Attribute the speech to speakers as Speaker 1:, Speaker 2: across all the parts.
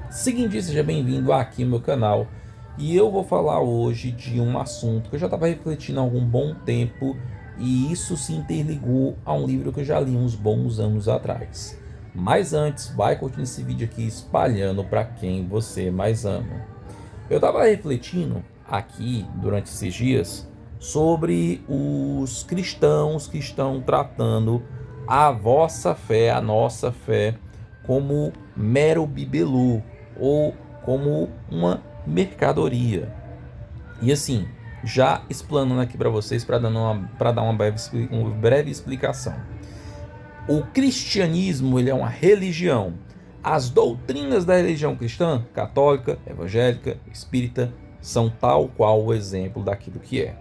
Speaker 1: Seguinte, seja bem-vindo aqui no meu canal. E eu vou falar hoje de um assunto que eu já estava refletindo há algum bom tempo, e isso se interligou a um livro que eu já li uns bons anos atrás. Mas antes, vai curtindo esse vídeo aqui, espalhando para quem você mais ama. Eu estava refletindo aqui durante esses dias sobre os cristãos que estão tratando a vossa fé, a nossa fé, como mero bibelô ou como uma mercadoria. E assim, já explanando aqui para vocês, para dar uma breve explicação. O cristianismo, ele é uma religião. As doutrinas da religião cristã, católica, evangélica, espírita, são tal qual o exemplo daquilo que é.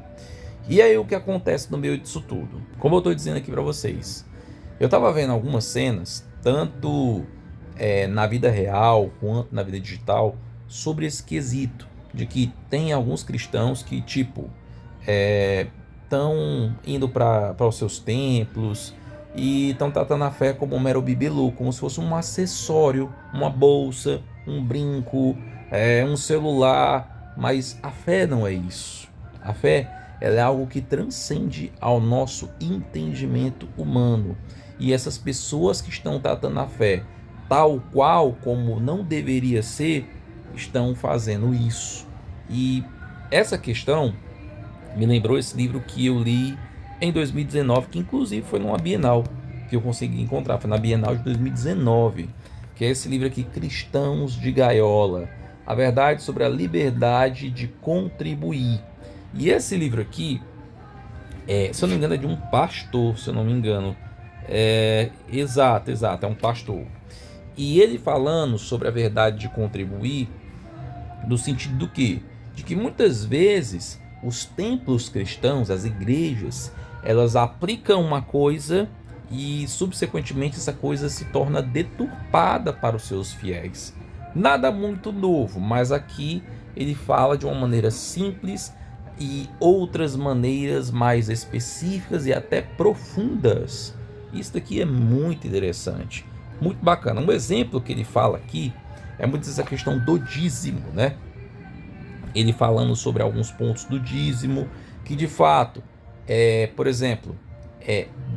Speaker 1: E aí o que acontece no meio disso tudo? Como eu estou dizendo aqui para vocês, eu estava vendo algumas cenas, tanto na vida real quanto na vida digital, sobre esse quesito de que tem alguns cristãos que tipo estão indo para os seus templos e estão tratando a fé como um mero bibelô, como se fosse um acessório, uma bolsa, um brinco, um celular. Mas a fé não é isso. A fé, ela é algo que transcende ao nosso entendimento humano. E essas pessoas que estão tratando a fé tal qual como não deveria ser, estão fazendo isso. E essa questão me lembrou esse livro que eu li em 2019, que inclusive foi numa Bienal que eu consegui encontrar, foi na Bienal de 2019, que é esse livro aqui, Cristãos de Gaiola, a verdade sobre a liberdade de contribuir. E esse livro aqui, se eu não me engano, é de um pastor, se eu não me engano. Exato, é um pastor. E ele falando sobre a verdade de contribuir, no sentido do quê? De que muitas vezes os templos cristãos, as igrejas, elas aplicam uma coisa e subsequentemente essa coisa se torna deturpada para os seus fiéis. Nada muito novo, mas aqui ele fala de uma maneira simples e outras maneiras mais específicas e até profundas. Isso daqui é muito interessante, muito bacana. Um exemplo que ele fala aqui é muito essa questão do dízimo, né? Ele falando sobre alguns pontos do dízimo, que de fato, por exemplo,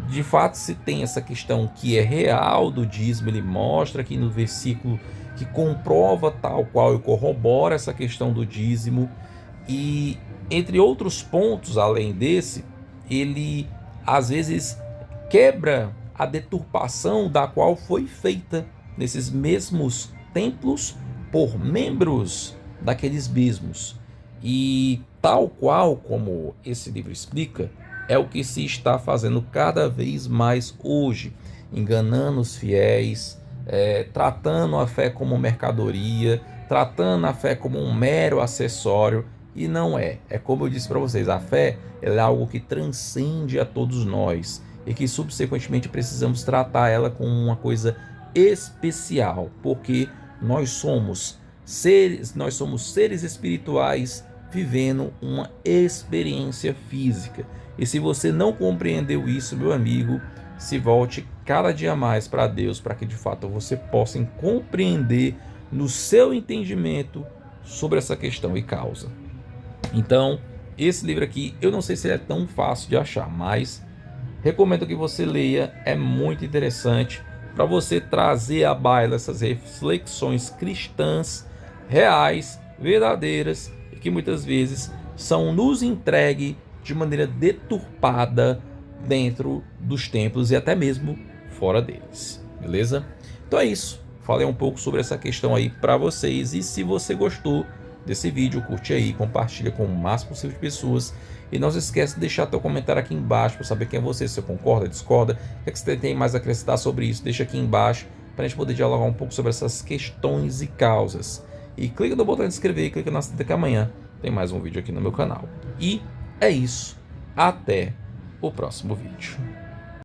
Speaker 1: de fato se tem essa questão que é real do dízimo. Ele mostra aqui no versículo que comprova tal qual e corrobora essa questão do dízimo. E entre outros pontos, além desse, ele às vezes quebra a deturpação da qual foi feita nesses mesmos templos por membros daqueles mesmos. E tal qual como esse livro explica, é o que se está fazendo cada vez mais hoje, enganando os fiéis, tratando a fé como mercadoria, tratando a fé como um mero acessório. E não é. É como eu disse para vocês, a fé ela é algo que transcende a todos nós e que subsequentemente precisamos tratar ela como uma coisa especial, porque nós somos seres espirituais vivendo uma experiência física. E se você não compreendeu isso, meu amigo, se volte cada dia mais para Deus, para que de fato você possa compreender no seu entendimento sobre essa questão e causa. Então, esse livro aqui, eu não sei se ele é tão fácil de achar, mas recomendo que você leia, é muito interessante para você trazer à baila essas reflexões cristãs reais, verdadeiras, e que muitas vezes são nos entregue de maneira deturpada dentro dos templos e até mesmo fora deles, beleza? Então é isso, falei um pouco sobre essa questão aí para vocês, e se você gostou desse vídeo, curte aí, compartilha com o máximo possível de pessoas, e não se esqueça de deixar teu comentário aqui embaixo para saber quem é você, se você concorda, discorda, o que é que você tem mais a acrescentar sobre isso, deixa aqui embaixo para a gente poder dialogar um pouco sobre essas questões e causas. E clica no botão de inscrever e clica na seta que amanhã tem mais um vídeo aqui no meu canal. E é isso, até o próximo vídeo.